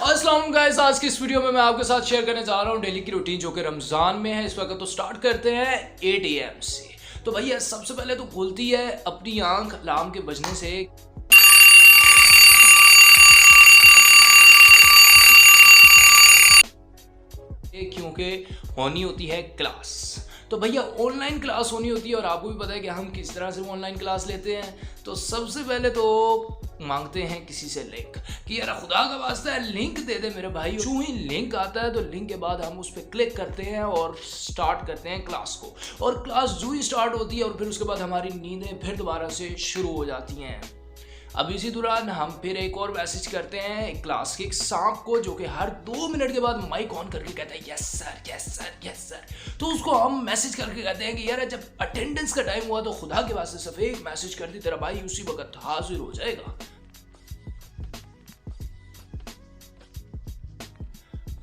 अस्सलाम गाइस, आज की इस वीडियो में मैं आपके साथ शेयर करने जा रहा हूँ डेली की रूटीन जो कि रमज़ान में है इस वक्त। तो स्टार्ट करते हैं 8 AM से। तो भैया सबसे पहले तो खुलती है अपनी आंख अलार्म के बजने से। क्योंकि होनी होती है क्लास। तो भैया ऑनलाइन क्लास होनी होती है और आपको भी पता है कि हम किस तरह से ऑनलाइन क्लास लेते हैं। तो सबसे पहले तो मांगते हैं किसी से लिंक कि यार खुदा का वास्ता है लिंक दे दे मेरे भाई। जो ही लिंक आता है तो लिंक के बाद हम उस पर क्लिक करते हैं और स्टार्ट करते हैं क्लास को। और क्लास जो ही स्टार्ट होती है और फिर उसके बाद हमारी नींदें फिर दोबारा से शुरू हो जाती हैं। अब इसी दौरान हम फिर एक और मैसेज करते हैं क्लास के एक सांप को जो कि हर 2 मिनट के बाद माइक ऑन करके कहता है yes sir yes sir yes sir. तो उसको हम मैसेज करके कहते हैं कि यार जब अटेंडेंस का टाइम हुआ तो खुदा के वास्ते सफेद मैसेज कर दी, तेरा भाई उसी वक्त हाजिर हो जाएगा।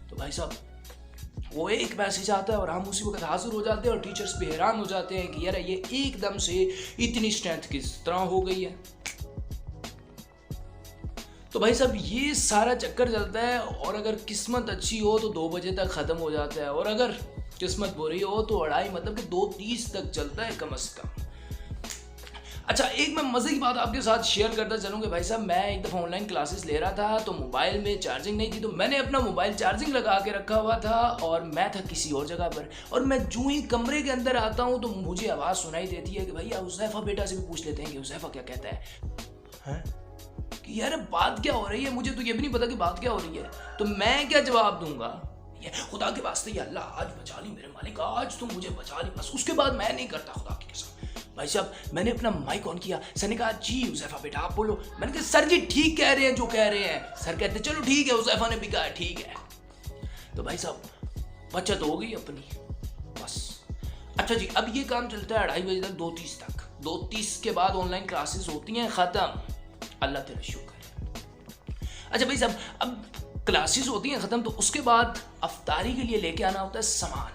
तो भाई साहब वो एक मैसेज आता है और हम उसी वक्त हाजिर हो जाते हैं और टीचर्स भी हैरान हो जाते हैं कि यार ये एकदम से इतनी स्ट्रेंथ किस तरह हो गई है। तो भाई साहब ये सारा चक्कर चलता है और अगर किस्मत अच्छी हो तो 2 बजे तक ख़त्म हो जाता है और अगर किस्मत बुरी हो तो 2:30 मतलब कि 2:30 तक चलता है कम से कम। अच्छा, एक मैं मज़े की बात आपके साथ शेयर करता चलूँगा भाई साहब। मैं एक दफ़ा ऑनलाइन क्लासेस ले रहा था तो मोबाइल में चार्जिंग नहीं थी, तो मैंने अपना मोबाइल चार्जिंग लगा के रखा हुआ था और मैं था किसी और जगह पर। और मैं जो ही कमरे के अंदर आता हूँ तो मुझे आवाज़ सुनाई देती है कि भैया हुज़ैफा बेटा से भी पूछ लेते हैं कि हुज़ैफा क्या कहता है कि यार बात क्या हो रही है। मुझे तो ये भी नहीं पता कि बात क्या हो रही है, तो मैं क्या जवाब दूंगा। खुदा के वास्ते या अल्लाह आज बचा ली मेरे मालिक, आज तुम मुझे बचा ली, बस उसके बाद मैं नहीं करता खुदा की कसम। भाई साहब मैंने अपना माइक ऑन किया, सर ने कहा जी हुज़ैफा बेटा आप बोलो। मैंने कहा सर जी ठीक कह रहे हैं जो कह रहे हैं। सर कहते चलो ठीक है, हुज़ैफा ने भी कहा ठीक है। तो भाई साहब बचत हो गई अपनी बस। अच्छा जी, अब ये काम चलता है 2:30 बजे तक, 2:30 तक। 2:30 के बाद ऑनलाइन क्लासेस होती हैं ख़त्म। अल्लाह तेरा शुक्र है। अच्छा भाई साहब अब क्लासेस होती हैं ख़त्म तो उसके बाद अफ्तारी के लिए लेके आना होता है सामान।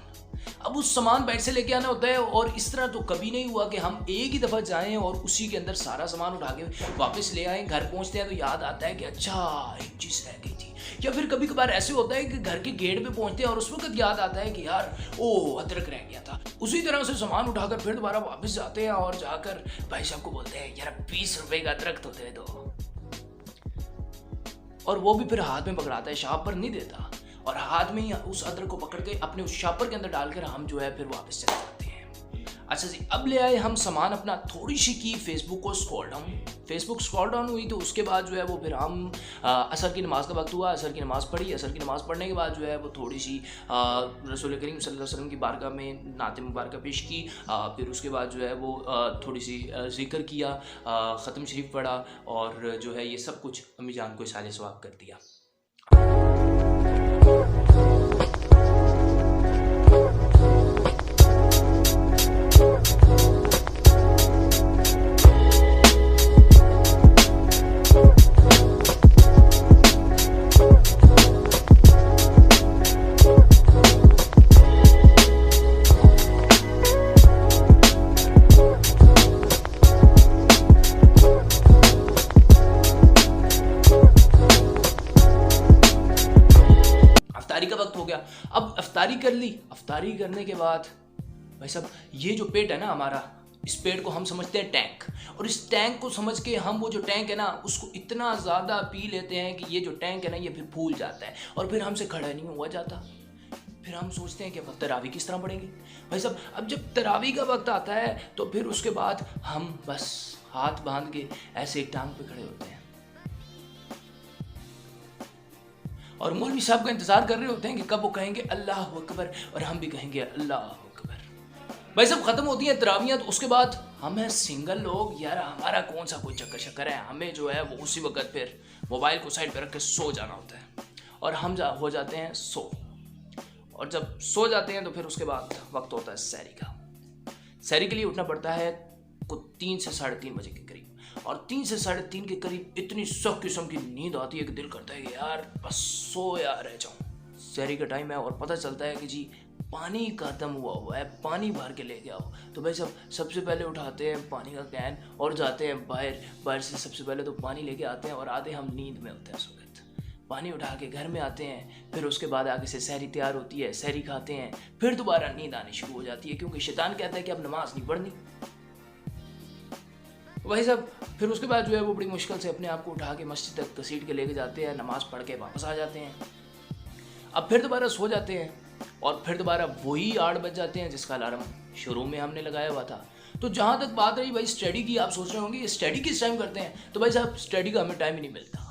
अब उस सामान बाहर से लेके आना होता है और इस तरह तो कभी नहीं हुआ कि हम एक ही दफ़ा जाएं और उसी के अंदर सारा सामान उठा के वापस ले आएं। घर पहुंचते हैं तो याद आता है कि अच्छा एक चीज़ रह गई थी। या फिर कभी कभार ऐसे होता है कि घर के गेट पे पहुंचते हैं और उस वक्त याद आता है कि यार ओह अदरक रह गया था। उसी तरह से सामान उठाकर फिर दोबारा वापस जाते हैं और जाकर भाई साहब को बोलते हैं यार 20 रुपए का अदरक तो दे दो। और वो भी फिर हाथ में पकड़ाता है, शाप पर नहीं देता, और हाथ में ही उस अदरक को पकड़ के अपने उस शापर के अंदर डालकर हम जो है फिर वापस चले जाते हैं। अच्छा जी, अब ले आए हम सामान अपना, थोड़ी सी की फेसबुक को scroll down. Facebook scroll down हुई तो उसके बाद जो है वो फिर हम असर की नमाज़ का वक्त हुआ, असर की नमाज़ पढ़ी। असर की नमाज़ पढ़ने के बाद जो है वो थोड़ी सी रसूल करीम सल्लल्लाहु अलैहि वसल्लम की बारगाह में नात मुबारक पेश की। फिर उसके बाद जो है वो थोड़ी सी ज़िक्र किया, ख़त्म शरीफ पढ़ा और जो है ये सब कुछ अम्मी जान को इसाले सवाब कर दिया। अफ्तारी का वक्त हो गया। अब अफ्तारी कर ली। अफ्तारी करने के बाद भाई साहब ये जो पेट है ना हमारा, इस पेट को हम समझते हैं टैंक, और इस टैंक को समझ के हम वो जो टैंक है ना उसको इतना ज़्यादा पी लेते हैं कि ये जो टैंक है ना ये फिर फूल जाता है और फिर हमसे खड़ा नहीं हुआ जाता। फिर हम सोचते हैं कि अब तरावी किस तरह पढ़ेंगे। भाई साहब अब जब तरावी का वक्त आता है तो फिर उसके बाद हम बस हाथ बांध के ऐसे एक टांग पे खड़े होते हैं और मौलवी साहब का इंतज़ार कर रहे होते हैं कि कब वो कहेंगे अल्लाह अकबर और हम भी कहेंगे अल्लाह अकबर। भाई साहब ख़त्म होती हैं तरावियाँ तो उसके बाद हम हैं सिंगल लोग, यार हमारा कौन सा कोई चक्कर शक्कर है। हमें जो है वो उसी वक्त फिर मोबाइल को साइड पर रख के सो जाना होता है और हम हो जाते हैं सो। और जब सो जाते हैं तो फिर उसके बाद वक्त होता है सहरी का। सहरी के लिए उठना पड़ता है कुछ 3 से 3:30 बजे के करीब, और 3 से 3:30 के करीब इतनी सख्त किस्म की नींद आती है कि दिल करता है कि यार बस सो या रह जाऊँ। सहरी का टाइम है और पता चलता है कि जी पानी खत्म हुआ है, पानी भर के लेके आओ। तो भाई साहब सबसे पहले उठाते हैं पानी का कैन और जाते हैं बाहर से सबसे पहले तो पानी लेके आते हैं, और आधे हम नींद में होते हैं उस वक्त। पानी उठा के घर में आते हैं, फिर उसके बाद आगे से सहरी तैयार होती है, सहरी खाते हैं, फिर दोबारा नींद आनी शुरू हो जाती है, क्योंकि शैतान कहता है कि अब नमाज नहीं पढ़नी। भाई साहब फिर उसके बाद जो है वो बड़ी मुश्किल से अपने आप को उठा के मस्जिद तक घसीट के लेके जाते हैं, नमाज पढ़ के वापस आ जाते हैं। अब फिर दोबारा सो जाते हैं, और फिर दोबारा वही 8 बज जाते हैं जिसका अलार्म शुरू में हमने लगाया हुआ था। तो जहाँ तक बात रही भाई स्टडी की, आप सोच रहे होंगे ये स्टडी किस टाइम करते हैं, तो भाई साहब स्टडी का हमें टाइम ही नहीं मिलता।